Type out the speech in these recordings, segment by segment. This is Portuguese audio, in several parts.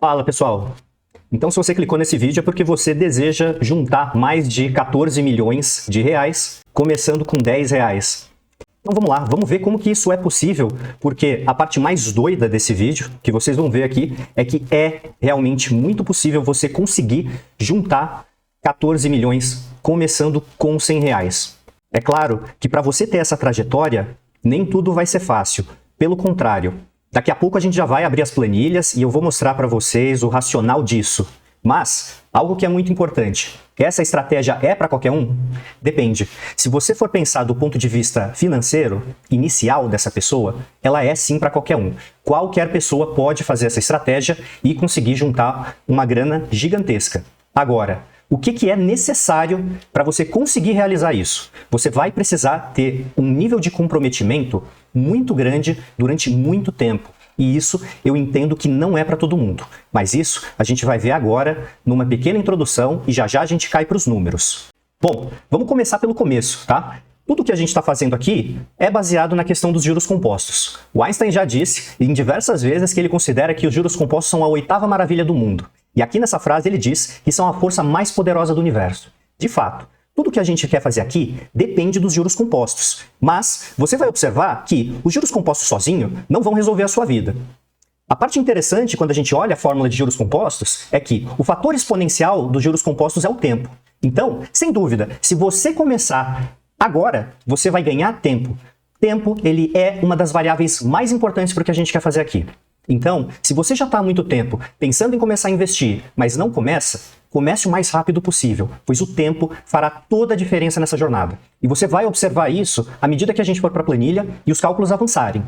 Fala pessoal, então se você clicou nesse vídeo é porque você deseja juntar mais de 14 milhões de reais, começando com 10 reais. Então vamos lá, vamos ver como que isso é possível, porque a parte mais doida desse vídeo, que vocês vão ver aqui, é que é realmente muito possível você conseguir juntar 14 milhões começando com 100 reais. É claro que para você ter essa trajetória, nem tudo vai ser fácil, pelo contrário. Daqui a pouco a gente já vai abrir as planilhas e eu vou mostrar para vocês o racional disso. Mas, algo que é muito importante, essa estratégia é para qualquer um? Depende. Se você for pensar do ponto de vista financeiro, inicial dessa pessoa, ela é sim para qualquer um. Qualquer pessoa pode fazer essa estratégia e conseguir juntar uma grana gigantesca. Agora, o que é necessário para você conseguir realizar isso? Você vai precisar ter um nível de comprometimento muito grande durante muito tempo. E isso eu entendo que não é para todo mundo. Mas isso a gente vai ver agora numa pequena introdução e já já a gente cai para os números. Bom, vamos começar pelo começo, tá? Tudo que a gente está fazendo aqui é baseado na questão dos juros compostos. O Einstein já disse em diversas vezes que ele considera que os juros compostos são a oitava maravilha do mundo. E aqui nessa frase ele diz que são a força mais poderosa do universo. De fato, tudo que a gente quer fazer aqui depende dos juros compostos. Mas você vai observar que os juros compostos sozinhos não vão resolver a sua vida. A parte interessante quando a gente olha a fórmula de juros compostos é que o fator exponencial dos juros compostos é o tempo. Então, sem dúvida, se você começar agora, você vai ganhar tempo. Tempo, ele é uma das variáveis mais importantes para o que a gente quer fazer aqui. Então, se você já está há muito tempo pensando em começar a investir, mas não começa, comece o mais rápido possível, pois o tempo fará toda a diferença nessa jornada. E você vai observar isso à medida que a gente for para a planilha e os cálculos avançarem.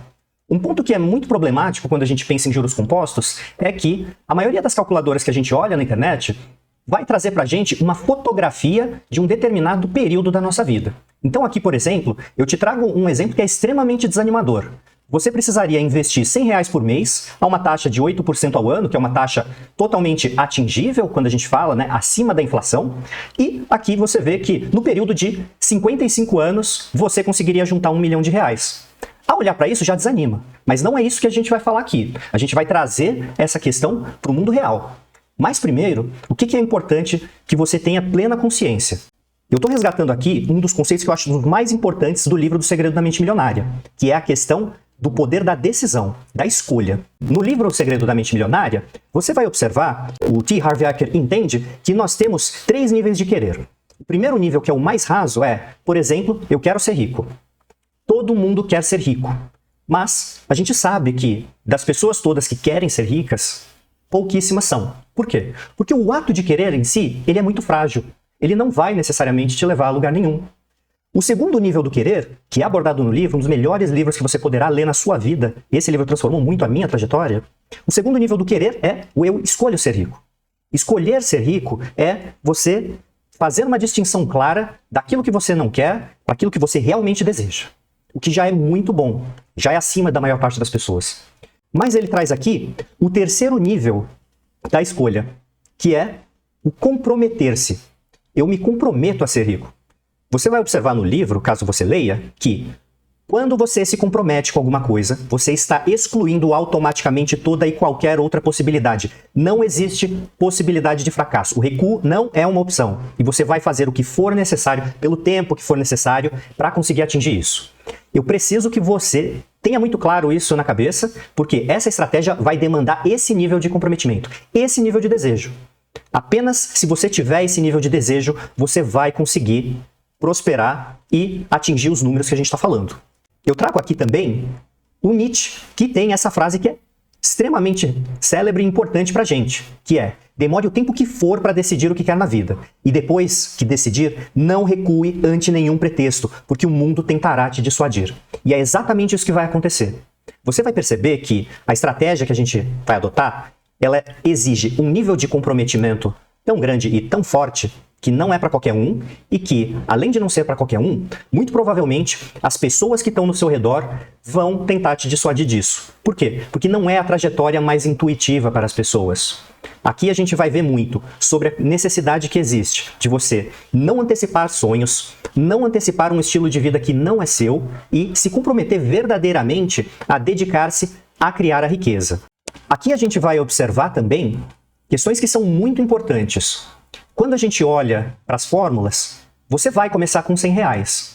Um ponto que é muito problemático quando a gente pensa em juros compostos é que a maioria das calculadoras que a gente olha na internet vai trazer para a gente uma fotografia de um determinado período da nossa vida. Então aqui, por exemplo, eu te trago um exemplo que é extremamente desanimador. Você precisaria investir 100 reais por mês a uma taxa de 8% ao ano, que é uma taxa totalmente atingível quando a gente fala, né, acima da inflação. E aqui você vê que no período de 55 anos você conseguiria juntar 1 milhão de reais. Ao olhar para isso já desanima, mas não é isso que a gente vai falar aqui. A gente vai trazer essa questão para o mundo real. Mas primeiro, o que é importante que você tenha plena consciência? Eu estou resgatando aqui um dos conceitos que eu acho dos mais importantes do livro do Segredo da Mente Milionária, que é a questão do poder da decisão, da escolha. No livro O Segredo da Mente Milionária, você vai observar, o T. Harv Eker entende que nós temos 3 níveis de querer. O primeiro nível, que é o mais raso, é, por exemplo, eu quero ser rico. Todo mundo quer ser rico. Mas a gente sabe que das pessoas todas que querem ser ricas, pouquíssimas são. Por quê? Porque o ato de querer em si, ele é muito frágil. Ele não vai necessariamente te levar a lugar nenhum. O segundo nível do querer, que é abordado no livro, um dos melhores livros que você poderá ler na sua vida, esse livro transformou muito a minha trajetória, o segundo nível do querer é o eu escolho ser rico. Escolher ser rico é você fazer uma distinção clara daquilo que você não quer, daquilo que você realmente deseja. O que já é muito bom, já é acima da maior parte das pessoas. Mas ele traz aqui o terceiro nível da escolha, que é o comprometer-se. Eu me comprometo a ser rico. Você vai observar no livro, caso você leia, que quando você se compromete com alguma coisa, você está excluindo automaticamente toda e qualquer outra possibilidade. Não existe possibilidade de fracasso. O recuo não é uma opção. E você vai fazer o que for necessário, pelo tempo que for necessário, para conseguir atingir isso. Eu preciso que você tenha muito claro isso na cabeça, porque essa estratégia vai demandar esse nível de comprometimento, esse nível de desejo. Apenas se você tiver esse nível de desejo, você vai conseguir prosperar e atingir os números que a gente está falando. Eu trago aqui também o Nietzsche, que tem essa frase que é extremamente célebre e importante para a gente, que é: demore o tempo que for para decidir o que quer na vida. E depois que decidir, não recue ante nenhum pretexto, porque o mundo tentará te dissuadir. E é exatamente isso que vai acontecer. Você vai perceber que a estratégia que a gente vai adotar, ela exige um nível de comprometimento tão grande e tão forte que não é para qualquer um e que, além de não ser para qualquer um, muito provavelmente as pessoas que estão no seu redor vão tentar te dissuadir disso. Por quê? Porque não é a trajetória mais intuitiva para as pessoas. Aqui a gente vai ver muito sobre a necessidade que existe de você não antecipar sonhos, não antecipar um estilo de vida que não é seu e se comprometer verdadeiramente a dedicar-se a criar a riqueza. Aqui a gente vai observar também questões que são muito importantes. Quando a gente olha para as fórmulas, você vai começar com R$100,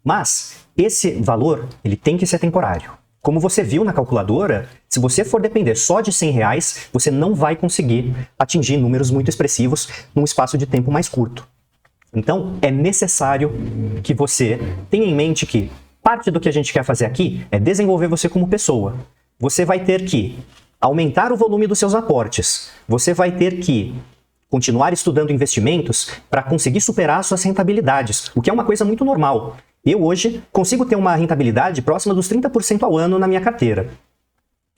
mas esse valor ele tem que ser temporário. Como você viu na calculadora, se você for depender só de R$100, você não vai conseguir atingir números muito expressivos num espaço de tempo mais curto. Então, é necessário que você tenha em mente que parte do que a gente quer fazer aqui é desenvolver você como pessoa. Você vai ter que aumentar o volume dos seus aportes. Você vai ter que continuar estudando investimentos para conseguir superar suas rentabilidades, o que é uma coisa muito normal. Eu hoje consigo ter uma rentabilidade próxima dos 30% ao ano na minha carteira.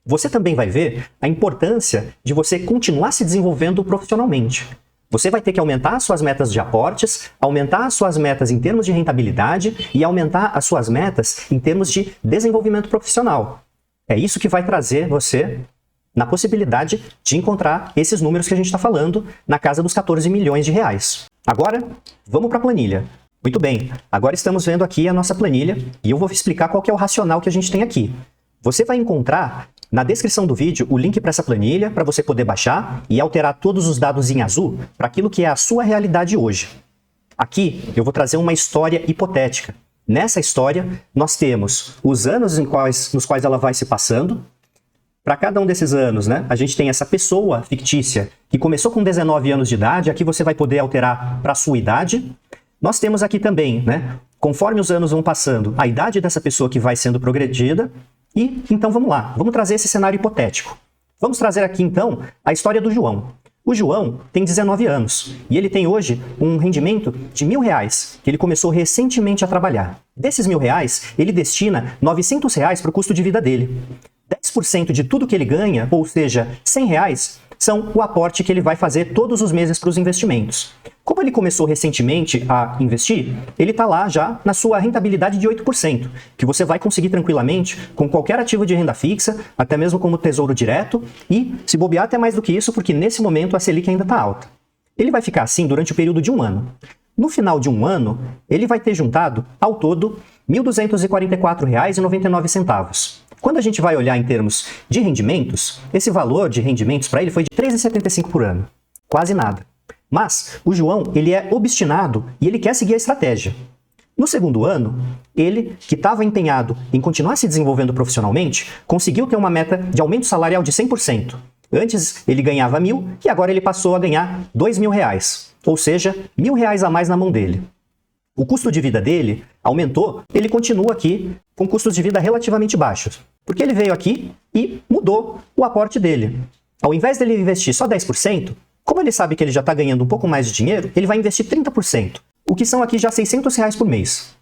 Você também vai ver a importância de você continuar se desenvolvendo profissionalmente. Você vai ter que aumentar as suas metas de aportes, aumentar as suas metas em termos de rentabilidade e aumentar as suas metas em termos de desenvolvimento profissional. É isso que vai trazer você na possibilidade de encontrar esses números que a gente está falando na casa dos 14 milhões de reais. Agora, vamos para a planilha. Muito bem, agora estamos vendo aqui a nossa planilha e eu vou explicar qual que é o racional que a gente tem aqui. Você vai encontrar na descrição do vídeo o link para essa planilha para você poder baixar e alterar todos os dados em azul para aquilo que é a sua realidade hoje. Aqui eu vou trazer uma história hipotética. Nessa história, nós temos os anos nos quais ela vai se passando. Para cada um desses anos, né, a gente tem essa pessoa fictícia que começou com 19 anos de idade, aqui você vai poder alterar para a sua idade. Nós temos aqui também, né, conforme os anos vão passando, a idade dessa pessoa que vai sendo progredida. E então vamos lá, vamos trazer esse cenário hipotético. Vamos trazer aqui então a história do João. O João tem 19 anos e ele tem hoje um rendimento de R$1.000, que ele começou recentemente a trabalhar. Desses R$1.000, ele destina R$900 para o custo de vida dele. 10% de tudo que ele ganha, ou seja, R$100, são o aporte que ele vai fazer todos os meses para os investimentos. Como ele começou recentemente a investir, ele está lá já na sua rentabilidade de 8%, que você vai conseguir tranquilamente com qualquer ativo de renda fixa, até mesmo como Tesouro Direto, e se bobear até mais do que isso, porque nesse momento a Selic ainda está alta. Ele vai ficar assim durante o período de um ano. No final de um ano, ele vai ter juntado, ao todo, R$ 1.244,99. Quando a gente vai olhar em termos de rendimentos, esse valor de rendimentos para ele foi de R$ 3,75 por ano. Quase nada. Mas o João, ele é obstinado e ele quer seguir a estratégia. No segundo ano, ele, que estava empenhado em continuar se desenvolvendo profissionalmente, conseguiu ter uma meta de aumento salarial de 100%. Antes ele ganhava R$1.000 e agora ele passou a ganhar R$2.000, ou seja, R$1.000 a mais na mão dele. O custo de vida dele aumentou, ele continua aqui com custos de vida relativamente baixos, porque ele veio aqui e mudou o aporte dele. Ao invés dele investir só 10%, como ele sabe que ele já está ganhando um pouco mais de dinheiro, ele vai investir 30%, o que são aqui já R$600 por mês.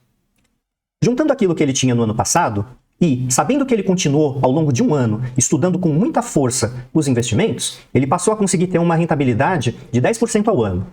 Juntando aquilo que ele tinha no ano passado, e sabendo que ele continuou ao longo de um ano estudando com muita força os investimentos, ele passou a conseguir ter uma rentabilidade de 10% ao ano.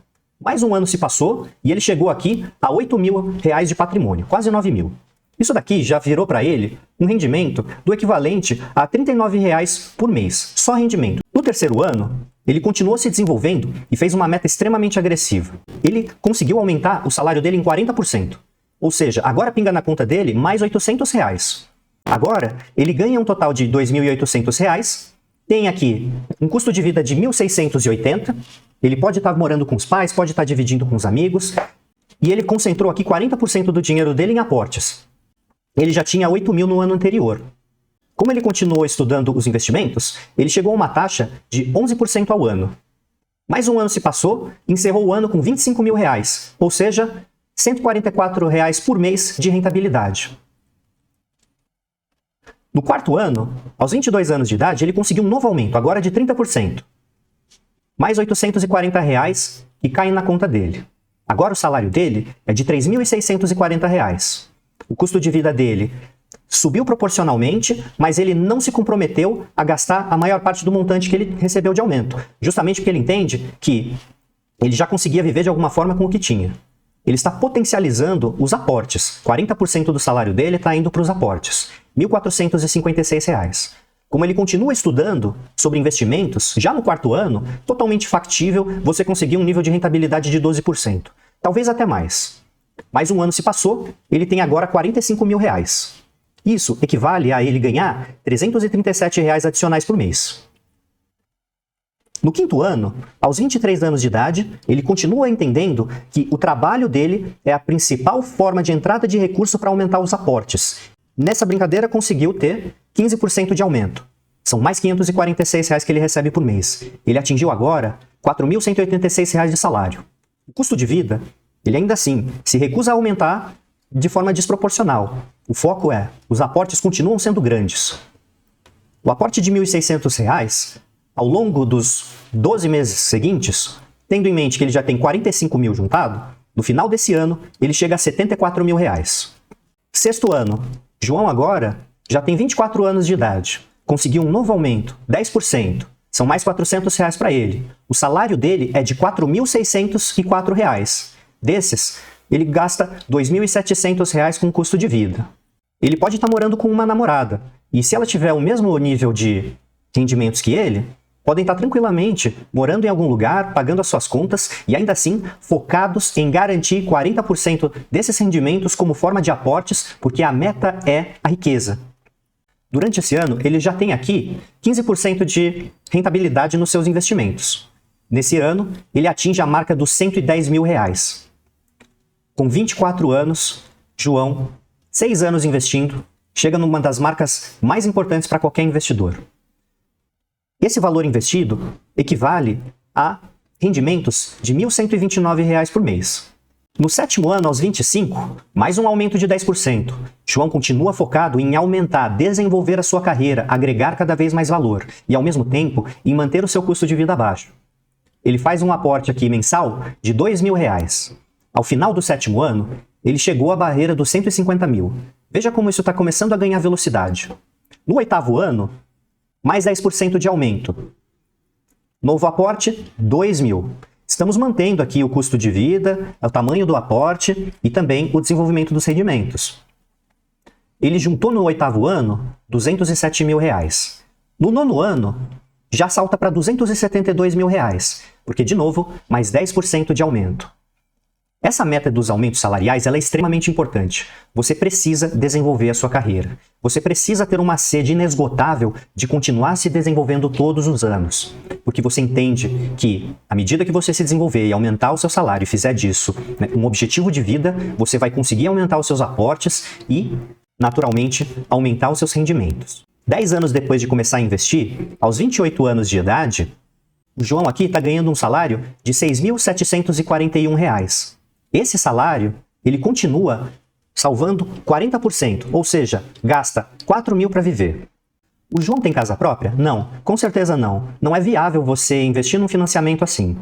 Mais um ano se passou e ele chegou aqui a R$8.000 de patrimônio, quase 9.000. Isso daqui já virou para ele um rendimento do equivalente a R$39 por mês, só rendimento. No terceiro ano, ele continuou se desenvolvendo e fez uma meta extremamente agressiva. Ele conseguiu aumentar o salário dele em 40%. Ou seja, agora pinga na conta dele mais R$800. Agora, ele ganha um total de R$2.800, tem aqui um custo de vida de R$1.680, ele pode estar morando com os pais, pode estar dividindo com os amigos, e ele concentrou aqui 40% do dinheiro dele em aportes. Ele já tinha 8.000 no ano anterior. Como ele continuou estudando os investimentos, ele chegou a uma taxa de 11% ao ano. Mais um ano se passou e encerrou o ano com R$25.000, ou seja, R$144 por mês de rentabilidade. No quarto ano, aos 22 anos de idade, ele conseguiu um novo aumento, agora de 30%. Mais R$840 que caem na conta dele. Agora o salário dele é de R$3.640. O custo de vida dele subiu proporcionalmente, mas ele não se comprometeu a gastar a maior parte do montante que ele recebeu de aumento, justamente porque ele entende que ele já conseguia viver de alguma forma com o que tinha. Ele está potencializando os aportes. 40% do salário dele está indo para os aportes. R$1.456. Como ele continua estudando sobre investimentos, já no quarto ano, totalmente factível você conseguir um nível de rentabilidade de 12%. Talvez até mais. Mais um ano se passou, ele tem agora R$45.000. Isso equivale a ele ganhar R$337 adicionais por mês. No quinto ano, aos 23 anos de idade, ele continua entendendo que o trabalho dele é a principal forma de entrada de recurso para aumentar os aportes. Nessa brincadeira, conseguiu ter 15% de aumento. São mais R$ 546 que ele recebe por mês. Ele atingiu agora R$ 4.186 de salário. O custo de vida, ele ainda assim se recusa a aumentar de forma desproporcional. O foco é, os aportes continuam sendo grandes. O aporte de R$ 1.600, ao longo dos 12 meses seguintes, tendo em mente que ele já tem 45 mil juntado, no final desse ano ele chega a R$ 74 mil. Sexto ano, João agora já tem 24 anos de idade, conseguiu um novo aumento, 10%, são mais R$ 400 para ele. O salário dele é de R$ 4.604. Desses, ele gasta R$ 2.700 com custo de vida. Ele pode estar morando com uma namorada, e se ela tiver o mesmo nível de rendimentos que ele, podem estar tranquilamente morando em algum lugar, pagando as suas contas e ainda assim focados em garantir 40% desses rendimentos como forma de aportes, porque a meta é a riqueza. Durante esse ano, ele já tem aqui 15% de rentabilidade nos seus investimentos. Nesse ano, ele atinge a marca dos R$ 110 mil. Com 24 anos, João, 6 anos investindo, chega numa das marcas mais importantes para qualquer investidor. Esse valor investido equivale a rendimentos de R$ 1.129 por mês. No sétimo ano, aos 25, mais um aumento de 10%. João continua focado em aumentar, desenvolver a sua carreira, agregar cada vez mais valor e, ao mesmo tempo, em manter o seu custo de vida baixo. Ele faz um aporte aqui mensal de R$ 2.000. Ao final do sétimo ano, ele chegou à barreira dos 150 mil. Veja como isso está começando a ganhar velocidade. No oitavo ano, mais 10% de aumento. Novo aporte, R$ 2.000. Estamos mantendo aqui o custo de vida, o tamanho do aporte e também o desenvolvimento dos rendimentos. Ele juntou no oitavo ano R$ 207 mil. No nono ano, já salta para R$ 272 mil, porque, de novo, mais 10% de aumento. Essa meta dos aumentos salariais ela é extremamente importante. Você precisa desenvolver a sua carreira. Você precisa ter uma sede inesgotável de continuar se desenvolvendo todos os anos. Porque você entende que, à medida que você se desenvolver e aumentar o seu salário e fizer disso um objetivo de vida, você vai conseguir aumentar os seus aportes e, naturalmente, aumentar os seus rendimentos. 10 anos depois de começar a investir, aos 28 anos de idade, o João aqui está ganhando um salário de R$ 6.741. Esse salário, ele continua salvando 40%, ou seja, gasta 4 mil para viver. O João tem casa própria? Não, com certeza não. Não é viável você investir num financiamento assim.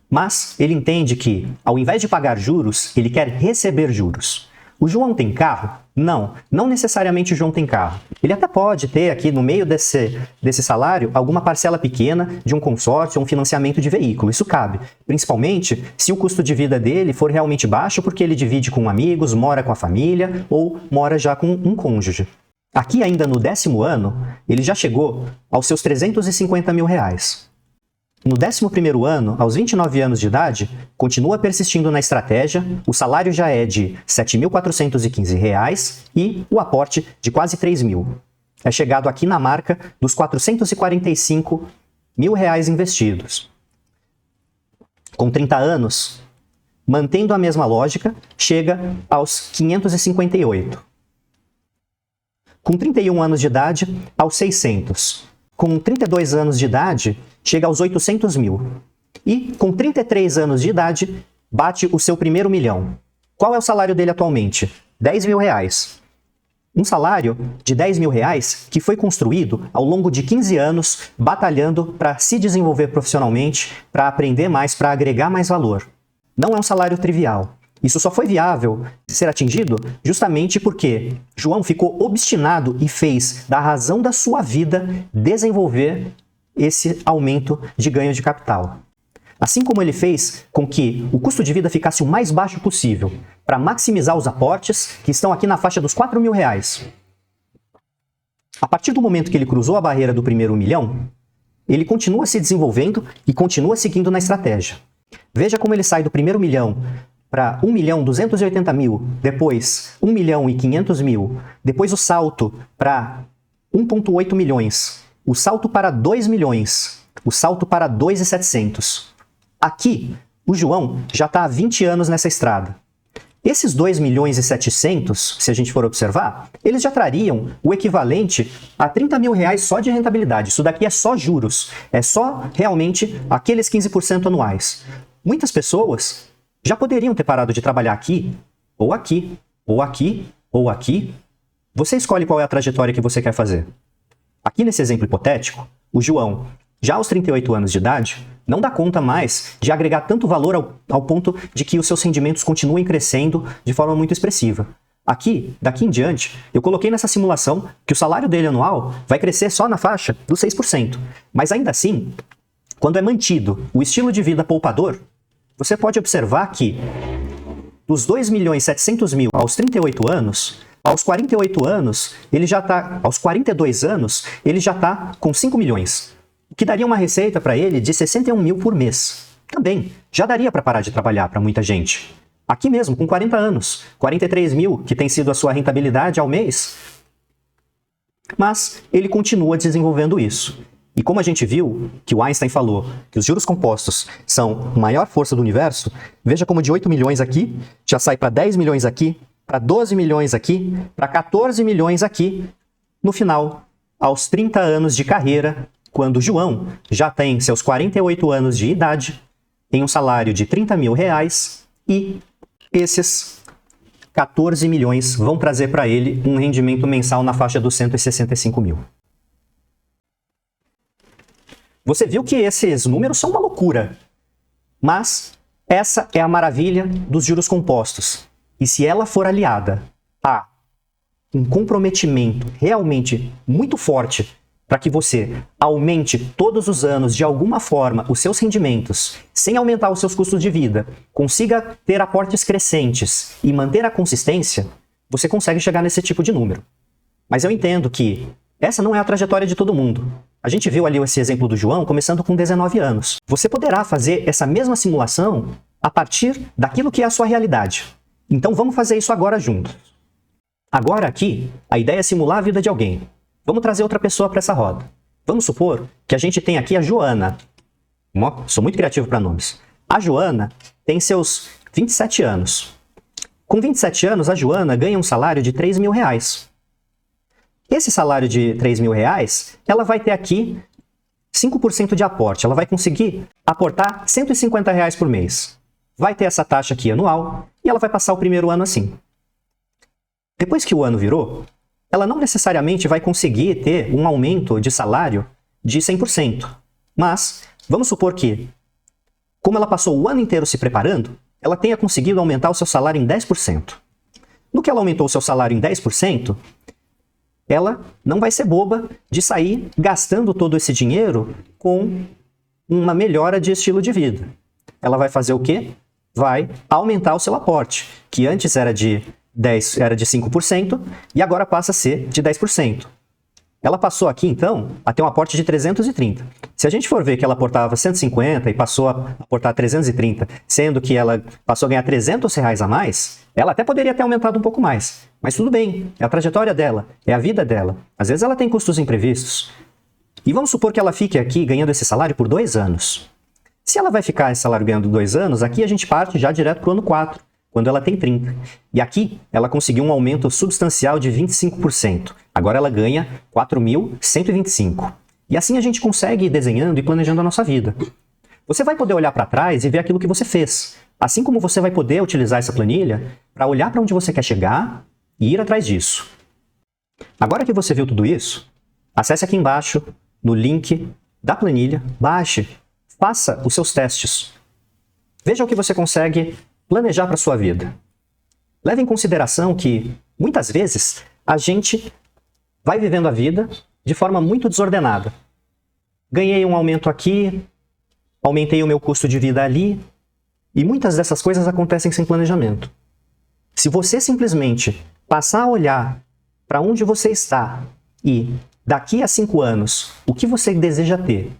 Mas ele entende que, ao invés de pagar juros, ele quer receber juros. O João tem carro? Não, não necessariamente o João tem carro. Ele até pode ter aqui no meio desse salário alguma parcela pequena de um consórcio ou um financiamento de veículo. Isso cabe, principalmente se o custo de vida dele for realmente baixo porque ele divide com amigos, mora com a família ou mora já com um cônjuge. Aqui ainda no 10º ano, ele já chegou aos seus R$ 350 mil. No 11º ano, aos 29 anos de idade, continua persistindo na estratégia, o salário já é de R$ 7.415 e o aporte de quase 3 mil. É chegado aqui na marca dos R$ 445 mil investidos. Com 30 anos, mantendo a mesma lógica, chega aos 558. Com 31 anos de idade, aos 600. Com 32 anos de idade, chega aos 800 mil. E, com 33 anos de idade, bate o seu primeiro milhão. Qual é o salário dele atualmente? R$ 10 mil. Um salário de R$ 10 mil que foi construído ao longo de 15 anos, batalhando para se desenvolver profissionalmente, para aprender mais, para agregar mais valor. Não é um salário trivial. Isso só foi viável ser atingido justamente porque João ficou obstinado e fez da razão da sua vida desenvolver esse aumento de ganho de capital. Assim como ele fez com que o custo de vida ficasse o mais baixo possível para maximizar os aportes, que estão aqui na faixa dos R$ 4 mil. A partir do momento que ele cruzou a barreira do primeiro milhão, ele continua se desenvolvendo e continua seguindo na estratégia. Veja como ele sai do primeiro milhão para 1.280.000, depois 1.500.000, depois o salto para 1,8 milhões, o salto para 2 milhões, o salto para 2.700. Aqui, o João já está há 20 anos nessa estrada. Esses 2.700.000, se a gente for observar, eles já trariam o equivalente a 30 mil reais só de rentabilidade. Isso daqui é só juros, é só realmente aqueles 15% anuais. Muitas pessoas já poderiam ter parado de trabalhar aqui, ou aqui, ou aqui, ou aqui. Você escolhe qual é a trajetória que você quer fazer. Aqui nesse exemplo hipotético, o João, já aos 38 anos de idade, não dá conta mais de agregar tanto valor ao ponto de que os seus rendimentos continuem crescendo de forma muito expressiva. Aqui, daqui em diante, eu coloquei nessa simulação que o salário dele anual vai crescer só na faixa dos 6%. Mas ainda assim, quando é mantido o estilo de vida poupador, você pode observar que dos 2.700.000 aos 38 anos, aos 48 anos, aos 42 anos, ele já está com 5 milhões. O que daria uma receita para ele de 61 mil por mês. Também, já daria para parar de trabalhar para muita gente. Aqui mesmo, com 40 anos, 43 mil, que tem sido a sua rentabilidade ao mês. Mas ele continua desenvolvendo isso. E como a gente viu, que o Einstein falou que os juros compostos são a maior força do universo, veja como de 8 milhões aqui, já sai para 10 milhões aqui, para 12 milhões aqui, para 14 milhões aqui, no final, aos 30 anos de carreira, quando o João já tem seus 48 anos de idade, tem um salário de 30 mil reais e esses 14 milhões vão trazer para ele um rendimento mensal na faixa dos 165 mil. Você viu que esses números são uma loucura, mas essa é a maravilha dos juros compostos. E se ela for aliada a um comprometimento realmente muito forte para que você aumente todos os anos, de alguma forma, os seus rendimentos, sem aumentar os seus custos de vida, consiga ter aportes crescentes e manter a consistência, você consegue chegar nesse tipo de número. Mas eu entendo que essa não é a trajetória de todo mundo. A gente viu ali esse exemplo do João começando com 19 anos. Você poderá fazer essa mesma simulação a partir daquilo que é a sua realidade. Então vamos fazer isso agora juntos. Agora aqui, a ideia é simular a vida de alguém. Vamos trazer outra pessoa para essa roda. Vamos supor que a gente tem aqui a Joana. Sou muito criativo para nomes. A Joana tem seus 27 anos. Com 27 anos, a Joana ganha um salário de 3 mil reais. Esse salário de 3 mil reais, ela vai ter aqui 5% de aporte. Ela vai conseguir aportar 150 reais por mês. Vai ter essa taxa aqui anual e ela vai passar o primeiro ano assim. Depois que o ano virou, ela não necessariamente vai conseguir ter um aumento de salário de 100%. Mas, vamos supor que, como ela passou o ano inteiro se preparando, ela tenha conseguido aumentar o seu salário em 10%. No que ela aumentou o seu salário em 10%, ela não vai ser boba de sair gastando todo esse dinheiro com uma melhora de estilo de vida. Ela vai fazer o quê? Vai aumentar o seu aporte, que antes era de 5% e agora passa a ser de 10%. Ela passou aqui, então, a ter um aporte de 330. Se a gente for ver que ela aportava 150 e passou a aportar 330, sendo que ela passou a ganhar 300 reais a mais, ela até poderia ter aumentado um pouco mais. Mas tudo bem, é a trajetória dela, é a vida dela. Às vezes ela tem custos imprevistos. E vamos supor que ela fique aqui ganhando esse salário por 2 anos. Se ela vai ficar esse salário ganhando 2 anos, aqui a gente parte já direto para o ano 4. Quando ela tem 30. E aqui, ela conseguiu um aumento substancial de 25%. Agora ela ganha 4.125. E assim a gente consegue ir desenhando e planejando a nossa vida. Você vai poder olhar para trás e ver aquilo que você fez. Assim como você vai poder utilizar essa planilha para olhar para onde você quer chegar e ir atrás disso. Agora que você viu tudo isso, acesse aqui embaixo, no link da planilha, baixe, faça os seus testes. Veja o que você consegue planejar para a sua vida. Leve em consideração que, muitas vezes, a gente vai vivendo a vida de forma muito desordenada. Ganhei um aumento aqui, aumentei o meu custo de vida ali, e muitas dessas coisas acontecem sem planejamento. Se você simplesmente passar a olhar para onde você está e, daqui a 5 anos, o que você deseja ter,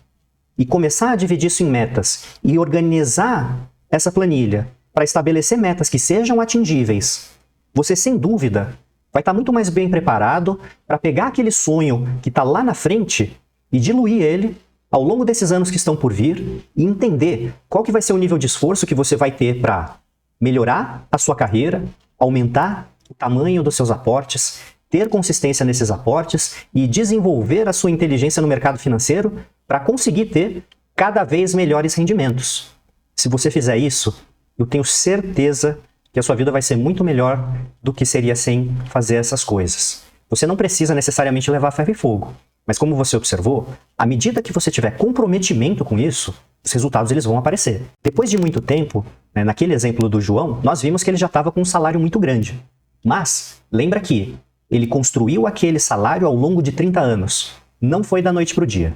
e começar a dividir isso em metas e organizar essa planilha para estabelecer metas que sejam atingíveis, você sem dúvida vai estar muito mais bem preparado para pegar aquele sonho que está lá na frente e diluir ele ao longo desses anos que estão por vir e entender qual que vai ser o nível de esforço que você vai ter para melhorar a sua carreira, aumentar o tamanho dos seus aportes, ter consistência nesses aportes e desenvolver a sua inteligência no mercado financeiro para conseguir ter cada vez melhores rendimentos. Se você fizer isso, eu tenho certeza que a sua vida vai ser muito melhor do que seria sem fazer essas coisas. Você não precisa necessariamente levar ferro e fogo, mas como você observou, à medida que você tiver comprometimento com isso, os resultados eles vão aparecer. Depois de muito tempo, naquele exemplo do João, nós vimos que ele já estava com um salário muito grande. Mas, lembra que ele construiu aquele salário ao longo de 30 anos. Não foi da noite para o dia.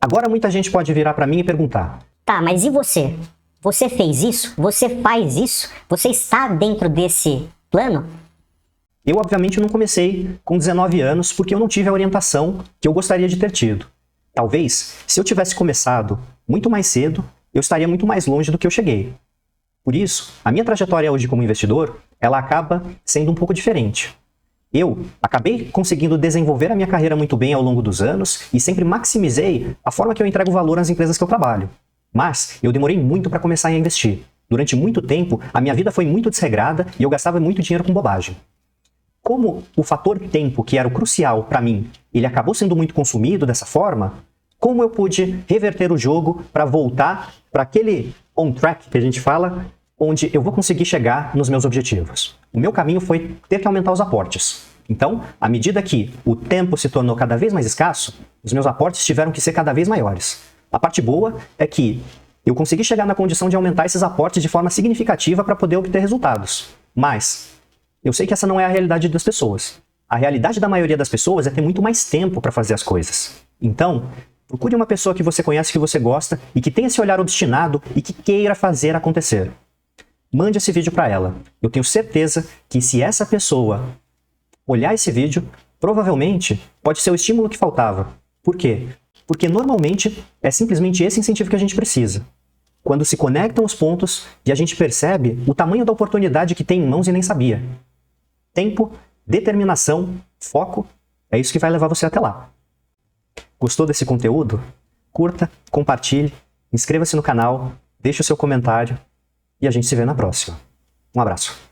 Agora muita gente pode virar para mim e perguntar: tá, mas e você? Você fez isso? Você faz isso? Você está dentro desse plano? Eu, obviamente, não comecei com 19 anos porque eu não tive a orientação que eu gostaria de ter tido. Talvez, se eu tivesse começado muito mais cedo, eu estaria muito mais longe do que eu cheguei. Por isso, a minha trajetória hoje como investidor, ela acaba sendo um pouco diferente. Eu acabei conseguindo desenvolver a minha carreira muito bem ao longo dos anos e sempre maximizei a forma que eu entrego valor às empresas que eu trabalho. Mas eu demorei muito para começar a investir. Durante muito tempo, a minha vida foi muito desregrada e eu gastava muito dinheiro com bobagem. Como o fator tempo, que era o crucial para mim, ele acabou sendo muito consumido dessa forma, como eu pude reverter o jogo para voltar para aquele on track que a gente fala, onde eu vou conseguir chegar nos meus objetivos? O meu caminho foi ter que aumentar os aportes. Então, à medida que o tempo se tornou cada vez mais escasso, os meus aportes tiveram que ser cada vez maiores. A parte boa é que eu consegui chegar na condição de aumentar esses aportes de forma significativa para poder obter resultados. Mas eu sei que essa não é a realidade das pessoas. A realidade da maioria das pessoas é ter muito mais tempo para fazer as coisas. Então, procure uma pessoa que você conhece, que você gosta e que tenha esse olhar obstinado e que queira fazer acontecer. Mande esse vídeo para ela. Eu tenho certeza que se essa pessoa olhar esse vídeo, provavelmente pode ser o estímulo que faltava. Por quê? Porque normalmente é simplesmente esse incentivo que a gente precisa. Quando se conectam os pontos e a gente percebe o tamanho da oportunidade que tem em mãos e nem sabia. Tempo, determinação, foco, é isso que vai levar você até lá. Gostou desse conteúdo? Curta, compartilhe, inscreva-se no canal, deixe o seu comentário e a gente se vê na próxima. Um abraço.